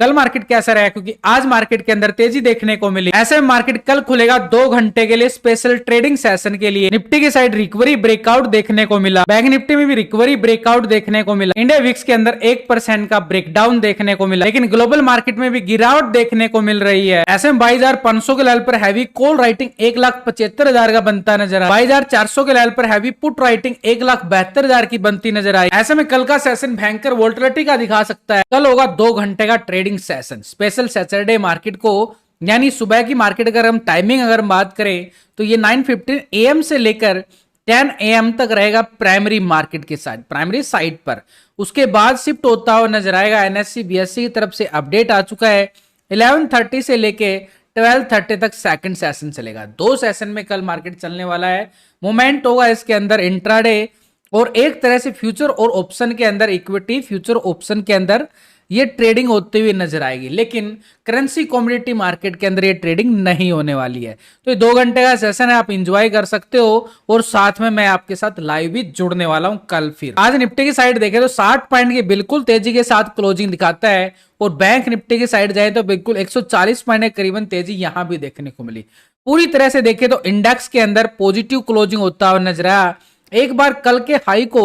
कल मार्केट कैसा रहा, क्योंकि आज मार्केट के अंदर तेजी देखने को मिली। ऐसे में मार्केट कल खुलेगा 2 घंटे के लिए स्पेशल ट्रेडिंग सेशन के लिए। निफ्टी की साइड रिकवरी ब्रेकआउट देखने को मिला, बैंक निफ्टी में भी रिकवरी ब्रेकआउट देखने को मिला, इंडिया विक्स के अंदर 1% का ब्रेकडाउन देखने को मिला, लेकिन ग्लोबल मार्केट में भी गिरावट देखने को मिल रही है। ऐसे में 22,500 के लेवल पर हैवी कॉल राइटिंग 1,75,000 का बनता नजर आया। 22,400 के लेवल पर हैवी पुट राइटिंग 1,72,000 की बनती नजर आई। ऐसे में कल का सेशन भयंकर वोल्टिलिटी का दिखा सकता है। कल होगा 2 घंटे का trading session, special Saturday market को, यानी सुबह की मार्केट अगर हम टाइमिंग अगर बात करें तो ये 9:15 AM से लेकर 10 AM तक रहेगा प्राइमरी मार्केट के साइड, प्राइमरी साइड पर। उसके बाद शिफ्ट होता हुआ नजर आएगा। एनएससी बीएससी की तरफ से अपडेट आ चुका है। 11:30 से लेके 12:30 तक सेकंड सेशन चलेगा। 2 सेशन में कल मार्केट चलने वाला है। मोमेंट होगा इसके अंदर इंट्राडे और एक तरह से फ्यूचर और ऑप्शन के अंदर, इक्विटी फ्यूचर ऑप्शन के अंदर ये ट्रेडिंग होती हुई नजर आएगी, लेकिन करेंसी कमोडिटी मार्केट के अंदर ये ट्रेडिंग नहीं होने वाली है। तो ये 2 घंटे का सेशन है, आप इंजॉय कर सकते हो और साथ में मैं आपके साथ लाइव भी जुड़ने वाला हूं कल। फिर आज निफ्टी की साइड देखें तो 60 पॉइंट की बिल्कुल तेजी के साथ क्लोजिंग दिखाता है और बैंक निफ्टी की साइड जाए तो बिल्कुल 140 पॉइंट करीबन तेजी यहां भी देखने को मिली। पूरी तरह से देखें तो इंडेक्स के अंदर पॉजिटिव क्लोजिंग होता हुआ नजर आया। एक बार कल के हाई को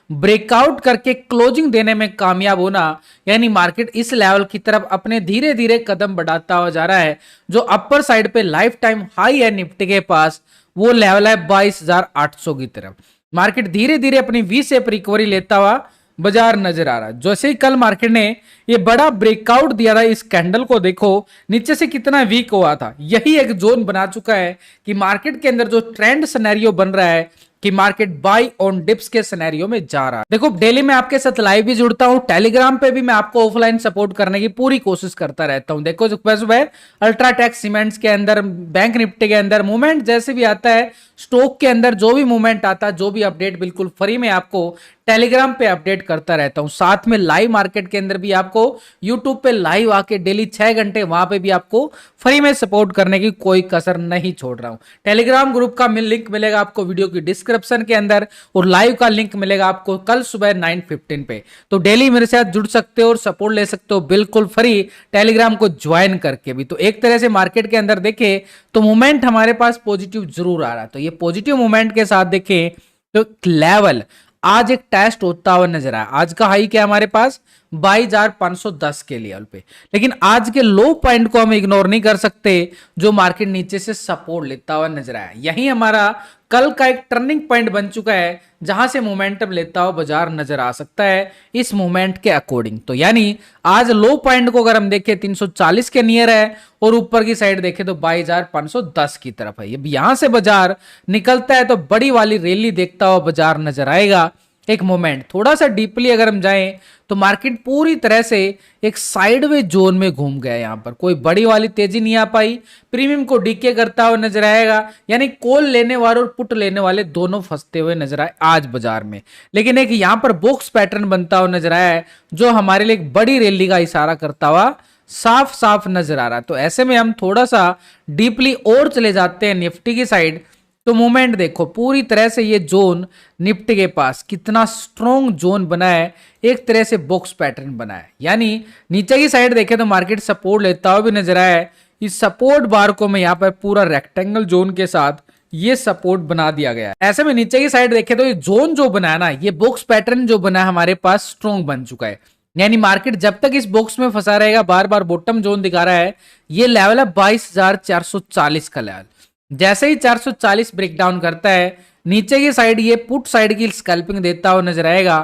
ब्रेकआउट करके क्लोजिंग देने में कामयाब होना, यानी मार्केट इस लेवल की तरफ अपने धीरे धीरे कदम बढ़ाता हुआ जा रहा है। जो अपर साइड पे लाइफ टाइम हाई है निफ्टी के पास, वो लेवल है 22,800 की तरफ। मार्केट धीरे धीरे अपनी वी शेप रिकवरी लेता हुआ बाजार नजर आ रहा है। जैसे ही कल मार्केट ने ये बड़ा ब्रेकआउट दिया था, इस कैंडल को देखो नीचे से कितना वीक हुआ था। यही एक जोन बना चुका है कि मार्केट के अंदर जो ट्रेंड सिनेरियो बन रहा है कि मार्केट बाई ऑन डिप्स के सिनेरियो में जा रहा है। देखो डेली मैं आपके साथ लाइव भी जुड़ता हूं, टेलीग्राम पे भी मैं आपको ऑफलाइन सपोर्ट करने की पूरी कोशिश करता रहता हूं। देखो सुबह अल्ट्राटेक सीमेंट्स के अंदर, बैंक निफ्टी के अंदर मूवमेंट जैसे भी आता है, स्टॉक के अंदर जो भी मूवमेंट आता है, जो भी अपडेट बिल्कुल फ्री में आपको टेलीग्राम पे अपडेट करता रहता हूं। साथ में लाइव मार्केट के अंदर भी आपको यूट्यूब पे लाइव आके डेली 6 घंटे वहां पे भी आपको फ्री में सपोर्ट करने की कोई कसर नहीं छोड़ रहा हूं। टेलीग्राम ग्रुप का लिंक मिलेगा आपको वीडियो की डिस्क्रिप्शन के अंदर और लाइव का लिंक मिलेगा आपको कल सुबह 9:15 पे। तो डेली मेरे साथ जुड़ सकते हो और सपोर्ट ले सकते हो बिल्कुल फ्री, टेलीग्राम को ज्वाइन करके भी। तो एक तरह से मार्केट के अंदर देखे तो मूवमेंट हमारे पास पॉजिटिव जरूर आ रहा है। तो ये पॉजिटिव मूवमेंट के साथ देखें तो लेवल आज एक टेस्ट होता हुआ नजर आया। आज का हाई क्या हमारे पास 22,510 के लेवल पे, लेकिन आज के लो पॉइंट को हम इग्नोर नहीं कर सकते जो मार्केट नीचे से सपोर्ट लेता हुआ नजर आया। यही हमारा कल का एक टर्निंग पॉइंट बन चुका है जहां से मोमेंटम लेता हुआ बाजार नजर आ सकता है इस मूवमेंट के अकॉर्डिंग। तो यानी आज लो पॉइंट को अगर हम देखें 340 के नियर है और ऊपर की साइड देखें तो 22,510 की तरफ है। यहां से बाजार निकलता है तो बड़ी वाली रैली देखता हुआ बाजार नजर आएगा। एक मोमेंट थोड़ा सा डीपली अगर हम जाएं तो मार्केट पूरी तरह से एक साइडवे जोन में घूम गया। यहां पर कोई बड़ी वाली तेजी नहीं आ पाई, प्रीमियम को डीके करता हुआ नजर आएगा, यानी कॉल लेने वाले और पुट लेने वाले दोनों फंसते हुए नजर आए आज बाजार में। लेकिन एक यहां पर बॉक्स पैटर्न बनता हुआ नजर आया है जो हमारे लिए एक बड़ी रैली का इशारा करता हुआ साफ साफ नजर आ रहा है। तो ऐसे में हम थोड़ा सा डीपली और चले जाते हैं निफ्टी की साइड। तो मूवमेंट देखो पूरी तरह से ये जोन निफ्टी के पास कितना स्ट्रॉन्ग जोन बना है, एक तरह से बॉक्स पैटर्न बना है। यानी नीचे की साइड देखें तो मार्केट सपोर्ट लेता हुआ भी नजर आया है। इस सपोर्ट बार को मैं यहाँ पर पूरा रेक्टेंगल जोन के साथ ये सपोर्ट बना दिया गया है। ऐसे में नीचे की साइड देखें तो ये जोन जो बना है ना, ये बॉक्स पैटर्न जो बना है हमारे पास स्ट्रॉन्ग बन चुका है। यानी मार्केट जब तक इस बॉक्स में फंसा रहेगा, बार बार बॉटम जोन दिखा रहा है, ये लेवल है 22,440 का लेवल। जैसे ही 440 ब्रेकडाउन करता है नीचे की साइड ये पुट साइड की स्कैल्पिंग देता हुआ नजर आएगा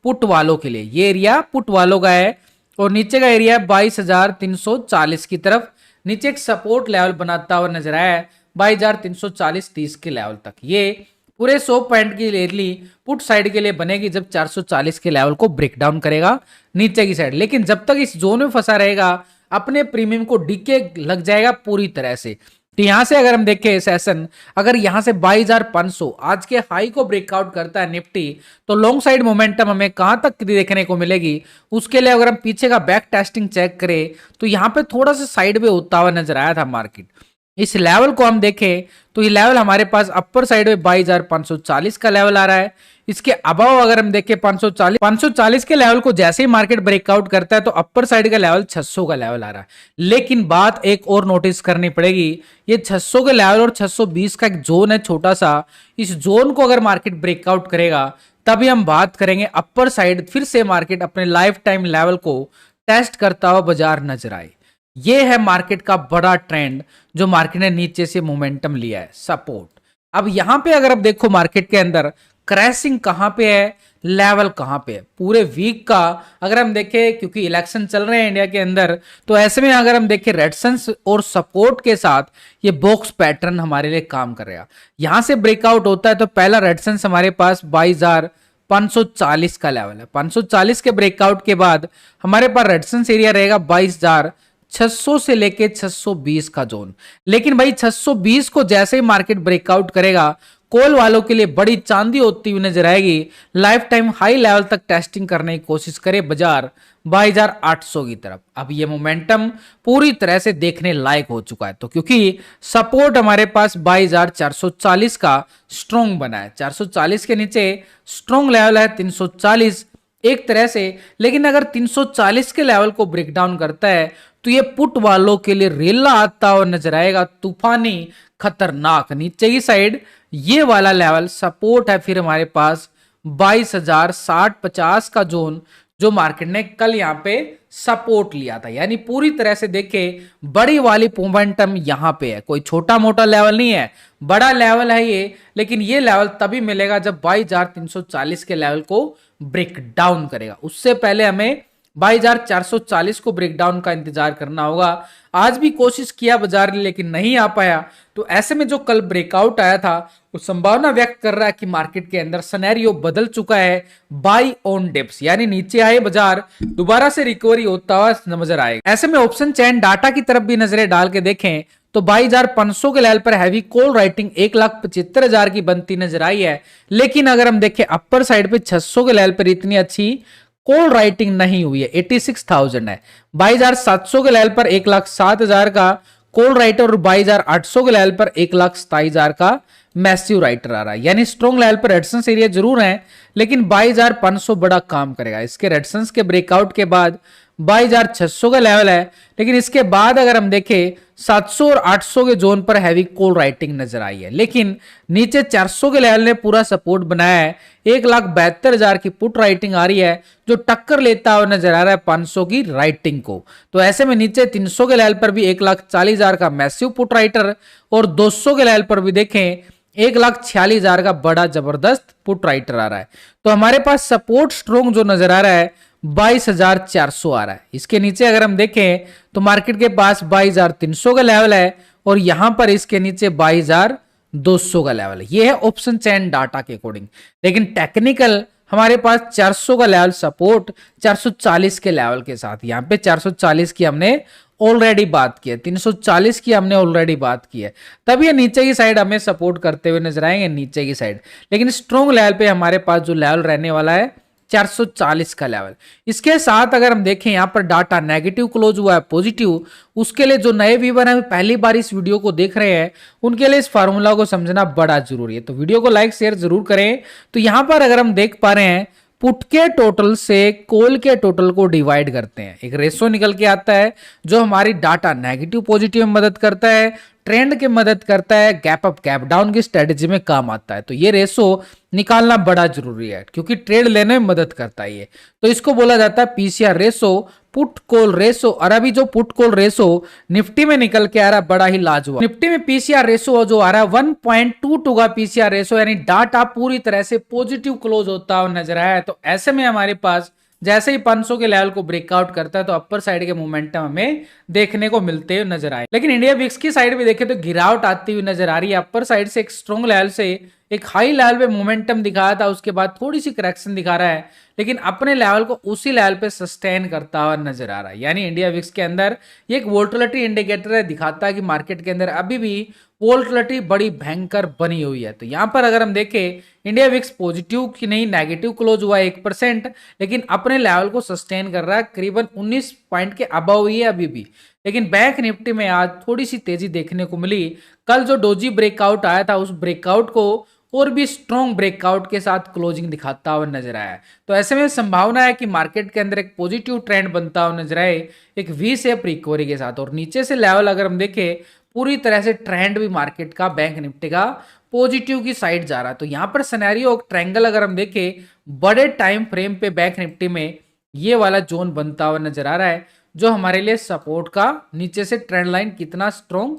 पुट वालों के लिए। ये एरिया पुट वालों का है और नीचे का एरिया 22,340 की तरफ। नीचे एक सपोर्ट लेवल बनाता हुआ नजर आया है 22,340-30 के लेवल तक। ये पूरे 100 पॉइंट की रैली पुट साइड के लिए बनेगी जब 440 के लेवल को ब्रेकडाउन करेगा नीचे की साइड। लेकिन जब तक इस जोन में फंसा रहेगा अपने प्रीमियम को डीके लग जाएगा पूरी तरह से। तो यहां से अगर हम देखें सेशन, अगर यहां से 22,500 आज के हाई को ब्रेकआउट करता है निफ्टी, तो लॉन्ग साइड मोमेंटम हमें कहां तक देखने को मिलेगी। उसके लिए अगर हम पीछे का बैक टेस्टिंग चेक करें तो यहां पे थोड़ा सा साइड में होता हुआ नजर आया था मार्केट। इस लेवल को हम देखें तो ये लेवल हमारे पास अपर साइड में 22,540 का लेवल आ रहा है। इसके अबाव अगर हम देखें 540 के लेवल को जैसे ही मार्केट ब्रेकआउट करता है तो अपर साइड का लेवल 600 का लेवल आ रहा है। लेकिन बात एक और नोटिस करनी पड़ेगी, ये 600 के लेवल और 620 का एक जोन है छोटा सा, इस जोन को अगर मार्केट ब्रेकआउट करेगा तभी हम बात करेंगे अपर साइड फिर से मार्केट अपने लाइफ टाइम लेवल को टेस्ट करता हुआ बाजार नजर आए। ये है मार्केट का बड़ा ट्रेंड जो मार्केट ने नीचे से मोमेंटम लिया है, सपोर्ट। अब यहां पे अगर आप देखो मार्केट के अंदर क्रैशिंग कहां पे है, लेवल कहां पे है पूरे वीक का अगर हम देखें, क्योंकि इलेक्शन चल रहे हैं इंडिया के अंदर, तो ऐसे में अगर हम देखें रेजिस्टेंस और सपोर्ट के साथ ये बॉक्स पैटर्न हमारे लिए काम कर रहा है। यहां से ब्रेकआउट होता है तो पहला रेजिस्टेंस हमारे पास 22,540 का लेवल है। 540 के ब्रेकआउट के बाद हमारे पास रेजिस्टेंस एरिया रहेगा 22,600 से लेके 620 का जोन। लेकिन भाई 620 को जैसे ही मार्केट ब्रेकआउट करेगा कॉल वालों के लिए बड़ी चांदी होती हुई नजर आएगी। लाइफ टाइम हाई लेवल तक टेस्टिंग करने की कोशिश करे बाजार 22,800 की तरफ। अब ये मोमेंटम पूरी तरह से देखने लायक हो चुका है, तो क्योंकि सपोर्ट हमारे पास 22,440 का स्ट्रॉन्ग बना है। 440 के नीचे स्ट्रॉन्ग लेवल है 340 एक तरह से। लेकिन अगर 340 के लेवल को ब्रेक डाउन करता है तो ये पुट वालों के लिए रेला आता हुआ नजर आएगा, तूफानी खतरनाक। नीचे की साइड ये वाला लेवल सपोर्ट है फिर हमारे पास 22,060-50 का जोन जो मार्केट ने कल यहां पे सपोर्ट लिया था। यानी पूरी तरह से देखे बड़ी वाली मोमेंटम यहां पे है, कोई छोटा मोटा लेवल नहीं है, बड़ा लेवल है ये। लेकिन ये लेवल तभी मिलेगा जब 22,340 के लेवल को ब्रेक डाउन करेगा। उससे पहले हमें 22,440 को ब्रेकडाउन का इंतजार करना होगा। आज भी कोशिश किया बाजार ने लेकिन नहीं आ पाया। तो ऐसे में जो कल ब्रेकआउट आया था वो संभावना व्यक्त कर रहा है कि मार्केट के अंदर सिनेरियो बदल चुका है। बाई ऑन डिप्स यानी नीचे आए बाजार दोबारा से रिकवरी होता हुआ नजर आएगा। ऐसे में ऑप्शन चैन डाटा की तरफ भी नजरें डाल के देखें तो 22,500 के लेवल पर हैवी कॉल राइटिंग 1,75,000 की बनती नजर आई है। लेकिन अगर हम देखें अपर साइड पे 600 के लेवल पर इतनी अच्छी कॉल राइटिंग नहीं हुई है, 86,000 है। 22,700 के लेवल पर 1,07,000 का कॉल राइटर और 22,800 के लेवल पर 1,27,000 का मैसिव राइटर आ रहा है। यानी स्ट्रॉन्ग लेवल पर रेजिस्टेंस एरिया जरूर है लेकिन 22,500 बड़ा काम करेगा। इसके रेजिस्टेंस के ब्रेकआउट के बाद 22,600 का लेवल है। लेकिन इसके बाद अगर हम देखें 700 और 800 के जोन पर हैवी कॉल राइटिंग नजर आई है। लेकिन नीचे 400 के लेवल ने पूरा सपोर्ट बनाया है। 1,72,000 की पुट राइटिंग आ रही है जो टक्कर लेता हुआ नजर आ रहा है 500 की राइटिंग को। तो ऐसे में नीचे 300 के लेवल पर भी 1,40,000 का मैसिव पुट राइटर और 200 के लेवल पर भी देखें 1,46,000 का बड़ा जबरदस्त पुट राइटर आ रहा है। तो हमारे पास सपोर्ट स्ट्रॉन्ग जो नजर आ रहा है 22,400 आ रहा है। इसके नीचे अगर हम देखें तो मार्केट के पास 22,300 का लेवल है और यहां पर इसके नीचे 22,200 का लेवल है। ये है ऑप्शन चैन डाटा के अकॉर्डिंग। लेकिन टेक्निकल हमारे पास 400 का लेवल सपोर्ट 440 के लेवल के साथ, यहां पे 440 की हमने ऑलरेडी बात की है, 340 की हमने ऑलरेडी बात की है। तब ये नीचे की साइड हमें सपोर्ट करते हुए नजर आएंगे नीचे की साइड। लेकिन स्ट्रॉन्ग लेवल पे हमारे पास जो लेवल रहने वाला है 440 का लेवल। इसके साथ अगर हम देखें यहाँ पर डाटा नेगेटिव क्लोज हुआ है पॉजिटिव, उसके लिए जो नए व्यूअर हैं पहली बार इस वीडियो को देख रहे हैं उनके लिए इस फार्मूला को समझना बड़ा जरूरी है। तो वीडियो को लाइक शेयर जरूर करें। तो यहां पर अगर हम देख पा रहे हैं पुट के टोटल से कॉल के टोटल को डिवाइड करते हैं, एक रेशो निकल के आता है जो हमारी डाटा नेगेटिव पॉजिटिव में मदद करता है, ट्रेंड की मदद करता है, गैप अप गैप डाउन की स्ट्रेटेजी में काम आता है। तो ये रेशो निकालना बड़ा जरूरी है क्योंकि ट्रेड लेने में मदद करता है ये। तो इसको बोला जाता है PCR ratio, put call ratio. और अभी जो पुट कॉल रेशो निफ्टी में निकल के आ रहा है बड़ा ही लाजवाब। निफ्टी में पीसीआर रेशो जो आ रहा है 1.22 का पीसीआर रेशो, यानी डाटा पूरी तरह से पॉजिटिव क्लोज होता हुआ नजर आया है। तो ऐसे में हमारे पास जैसे ही 500 के लेवल को ब्रेकआउट करता है तो अपर साइड के मोमेंटम हमें देखने को मिलते हुए नजर आए। लेकिन इंडिया विक्स की साइड भी देखें तो गिरावट आती हुई नजर आ रही है। अपर साइड से एक स्ट्रॉन्ग लेवल से एक हाई लेवल पे मोमेंटम दिखाया था, उसके बाद थोड़ी सी करेक्शन दिखा रहा है लेकिन अपने लेवल को उसी लेवल पे सस्टेन करता हुआ नजर आ रहा है। यानी इंडिया विक्स के अंदर ये एक वोलेटिलिटी इंडिकेटर है, दिखाता है कि मार्केट के अंदर अभी भी वोलेटिलिटी बड़ी भयंकर बनी हुई है। तो यहां पर अगर हम देखें इंडिया विक्स पॉजिटिव की नहीं नेगेटिव क्लोज हुआ 1%, लेकिन अपने लेवल को सस्टेन कर रहा है, करीबन 19 पॉइंट के अबव ही है अभी भी। लेकिन बैंक निफ्टी में आज थोड़ी सी तेजी देखने को मिली। कल जो डोजी ब्रेकआउट आया था उस ब्रेकआउट को और भी स्ट्रॉन्ग ब्रेकआउट के साथ क्लोजिंग दिखाता हुआ नजर आया। तो ऐसे में संभावना है कि मार्केट के अंदर एक पॉजिटिव ट्रेंड बनता हुआ नजर आए एक वी शेप रिकवरी के साथ। और नीचे से लेवल अगर हम देखें पूरी तरह से ट्रेंड भी मार्केट का बैंक निफ्टी का पॉजिटिव की साइड जा रहा है। तो यहां पर सिनेरियो ट्रायंगल अगर हम देखें बड़े टाइम फ्रेम पे बैंक निफ्टी में ये वाला जोन बनता हुआ नजर आ रहा है जो हमारे लिए सपोर्ट का, नीचे से ट्रेंड लाइन कितना स्ट्रॉन्ग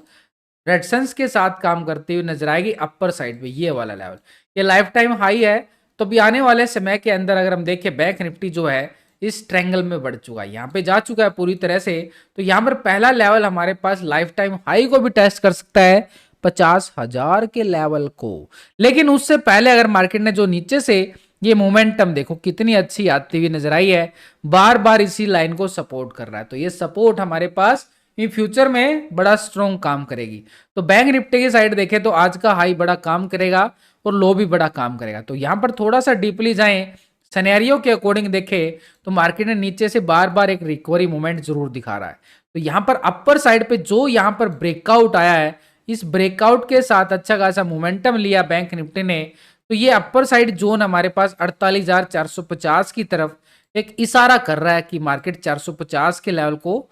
रेजिस्टेंस के साथ काम करती हुई नजर आएगी अपर साइड पे। ये वाला लेवल ये लाइफ टाइम हाई है। तो भी आने वाले समय के अंदर अगर हम देखें बैंक निफ्टी जो है इस ट्रायंगल में बढ़ चुका है, यहाँ पे जा चुका है पूरी तरह से। तो यहाँ पर पहला लेवल हमारे पास लाइफ टाइम हाई को भी टेस्ट कर सकता है 50,000 के लेवल को। लेकिन उससे पहले अगर मार्केट ने जो नीचे से ये मोमेंटम देखो कितनी अच्छी आती हुई नजर आई है, बार बार इसी लाइन को सपोर्ट कर रहा है। तो ये सपोर्ट हमारे पास इन फ्यूचर में बड़ा स्ट्रॉन्ग काम करेगी। तो बैंक निफ्टी की साइड देखें तो आज का हाई बड़ा काम करेगा और लो भी बड़ा काम करेगा। तो यहां पर थोड़ा सा डीपली जाएं, सिनेरियो के अकॉर्डिंग देखें तो मार्केट ने नीचे से बार बार एक रिकवरी मूवमेंट जरूर दिखा रहा है। तो यहां पर अपर साइड पे जो यहां पर ब्रेकआउट आया है, इस ब्रेकआउट के साथ अच्छा खासा मोमेंटम लिया बैंक निफ्टी ने। तो ये अपर साइड जोन हमारे पास 48,450 की तरफ एक इशारा कर रहा है कि मार्केट 450 के लेवल को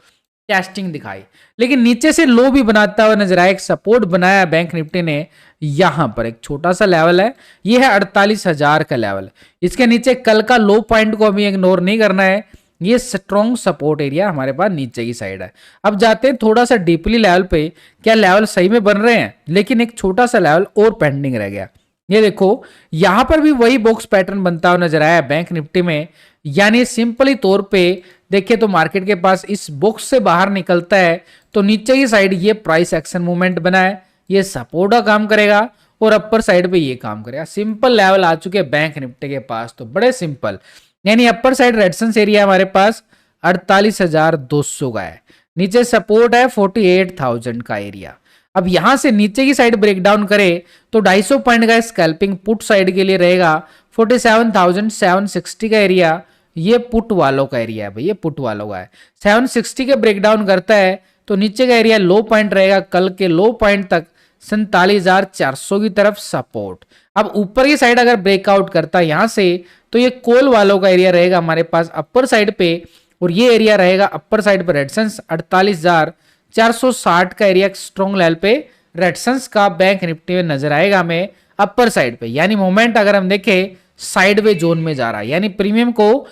टेस्टिंग दिखाई। लेकिन नीचे से लो भी बनाता हुआ नजर आया, एक सपोर्ट बनाया बैंक निफ्टी ने। यहां पर एक छोटा सा लेवल है, ये है 48,000 का लेवल। इसके नीचे कल का लो पॉइंट को हमें इग्नोर नहीं करना है, ये स्ट्रॉन्ग सपोर्ट एरिया हमारे पास नीचे की साइड है। अब जाते हैं थोड़ा सा डीपली लेवल पे, क्या लेवल सही में बन रहे हैं, लेकिन एक छोटा सा लेवल और पेंडिंग रह गया। ये देखो यहां पर भी वही बॉक्स पैटर्न बनता हुआ नजर आया बैंक निफ्टी में। यानी सिंपली तौर पे देखिए तो मार्केट के पास इस बॉक्स से बाहर निकलता है तो नीचे की साइड ये प्राइस एक्शन मूवमेंट बना है, ये सपोर्ट का काम करेगा और अपर साइड पे ये काम करेगा। सिंपल लेवल आ चुके हैं बैंक निफ्टी के पास, तो बड़े सिंपल। यानी अपर साइड रेजिस्टेंस एरिया हमारे पास 48,200 का है, नीचे सपोर्ट है 48,000 का एरिया। अब यहां से नीचे की साइड ब्रेकडाउन करे तो 250 पॉइंट का स्कैल्पिंग पुट साइड के लिए रहेगा 47,760 का एरिया। ये पुट वालों का एरिया है भाई, ये पुट वालों का है। 760 के ब्रेकडाउन करता है तो नीचे का एरिया लो पॉइंट रहेगा कल के लो पॉइंट तक 47,400 की तरफ सपोर्ट। अब ऊपर की साइड अगर ब्रेकआउट करता है यहां से तो ये कॉल वालों का एरिया रहेगा हमारे पास अपर साइड पे, और ये एरिया रहेगा अपर साइड पे रेजिस्टेंस 48,460 का एरिया स्ट्रॉन्ग लेवल पे रेजिस्टेंस का बैंक निफ्टी में नजर आएगा हमें अपर साइड पे। यानी मोमेंट अगर हम देखें साइडवे जोन में जा रहा है, यानी प्रीमियम को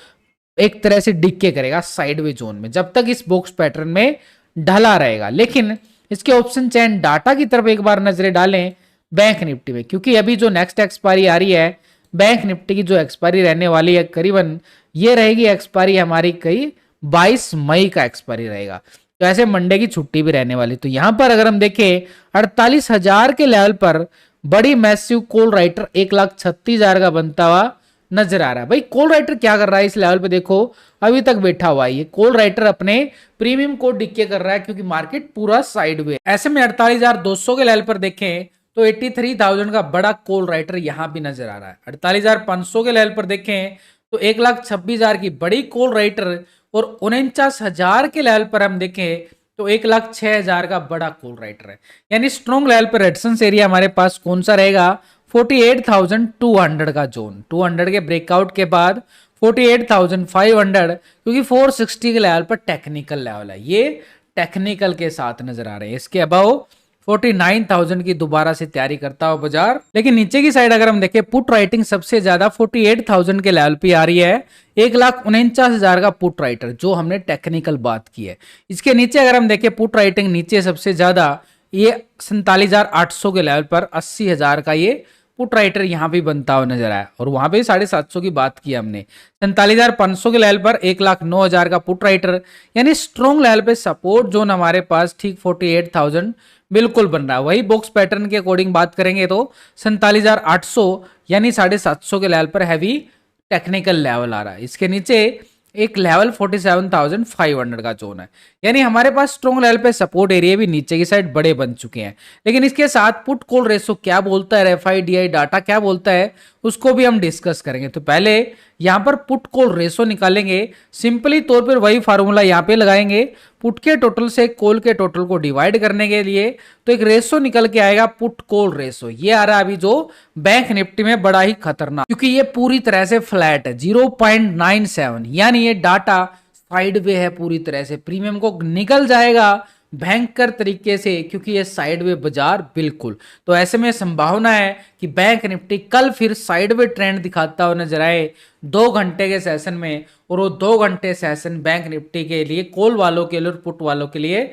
एक तरह से डिक्के करेगा साइडवे जोन में जब तक इस बॉक्स पैटर्न में ढला रहेगा। लेकिन इसके ऑप्शन चेन डाटा की तरफ एक बार नजरें डालें बैंक निफ्टी में, क्योंकि अभी जो नेक्स्ट एक्सपायरी आ रही है बैंक निफ्टी की, जो एक्सपायरी रहने वाली है करीबन ये रहेगी एक्सपायरी हमारी कई 22 मई का एक्सपायरी रहेगा। तो ऐसे मंडे की छुट्टी भी रहने वाली। तो यहां पर अगर हम देखें 48,000 के लेवल पर बड़ी मैसिव कॉल राइटर 1,36,000 का बनता हुआ नजर आ रहा है। भाई कॉल राइटर क्या कर रहा है इस लेवल पे, देखो अभी तक बैठा हुआ है। ये कॉल राइटर अपने प्रीमियम को डिक्के कर रहा है क्योंकि मार्केट पूरा साइडवे। ऐसे में 48,200 के लेवल पर देखें तो 83,000 का बड़ा कॉल राइटर यहां भी नजर आ रहा है। 48,500 के लेवल पर देखें तो 1,26,000 की बड़ी कॉल राइटर, और 49,000 के लेवल पर हम देखें तो 1,06,000 का बड़ा कॉल राइटर है। यानी स्ट्रॉन्ग लेवल पर रेजिस्टेंस एरिया हमारे पास कौन सा रहेगा 48,200 का जोन। 200 के ब्रेकआउट के बाद 48,500, क्योंकि 460 के लेवल पर टेक्निकल लेवल है, ये टेक्निकल के साथ नजर आ रहे हैं। इसके अबाव 49,000 की दोबारा से तैयारी करता हुआ बाजार। लेकिन नीचे की साइड अगर हम देखें पुट राइटिंग सबसे ज्यादा 48,000 के लेवल पे आ रही है, 1,49,000 का पुट राइटर जो हमने टेक्निकल बात की है। इसके नीचे अगर हम देखें पुट राइटिंग नीचे सबसे ज्यादा ये 47,800 के लेवल पर 80,000 का ये पुट राइटर यहां भी बनता हुआ नजर आया, और वहां पे 750 की बात की हमने। 47,500 के लेवल पर 1,09,000 का पुट राइटर, यानी स्ट्रॉन्ग लेवल पे सपोर्ट जोन हमारे पास ठीक 48,000 बिल्कुल बन रहा है। वही बॉक्स पैटर्न के अकॉर्डिंग बात करेंगे तो 47,800 यानी 750 के लेवल पर हैवी टेक्निकल लेवल आ रहा है। इसके नीचे एक लेवल 47,500 का जोन है, यानी हमारे पास स्ट्रॉन्ग लेवल पे सपोर्ट एरिया भी नीचे की साइड बड़े बन चुके हैं। लेकिन इसके साथ पुट कॉल रेशो क्या बोलता है, RFI DI डाटा क्या बोलता है, उसको भी हम डिस्कस करेंगे। तो पहले यहाँ पर पुट कॉल रेशो निकालेंगे। सिंपली तौर पर वही फार्मूला यहाँ पे लगाएंगे, पुट के टोटल से कॉल के टोटल को डिवाइड करने के लिए, तो एक रेशो निकल के आएगा पुट कॉल रेशो। ये आ रहा है अभी जो बैंक निफ्टी में बड़ा ही खतरनाक, क्योंकि ये पूरी तरह से फ्लैट है 0.97, यानी ये डाटा साइडवे है पूरी तरह से, प्रीमियम को निकल जाएगा भयंकर तरीके से, क्योंकि ये साइडवे बाजार बिल्कुल। तो ऐसे में संभावना है कि बैंक निफ्टी कल फिर साइडवे ट्रेंड दिखाता हुआ नजर आए 2 घंटे के सेशन में, और वो 2 घंटे सेशन बैंक निफ्टी के लिए, कॉल वालों के लिए और पुट वालों के लिए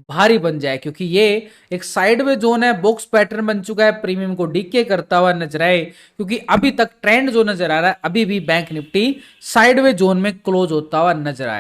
भारी बन जाए, क्योंकि ये एक साइडवे जोन है, बॉक्स पैटर्न बन चुका है, प्रीमियम को डीके करता हुआ नजर आए, क्योंकि अभी तक ट्रेंड जो नजर आ रहा है, अभी भी बैंक निफ्टी साइडवे जोन में क्लोज होता हुआ नजर आए।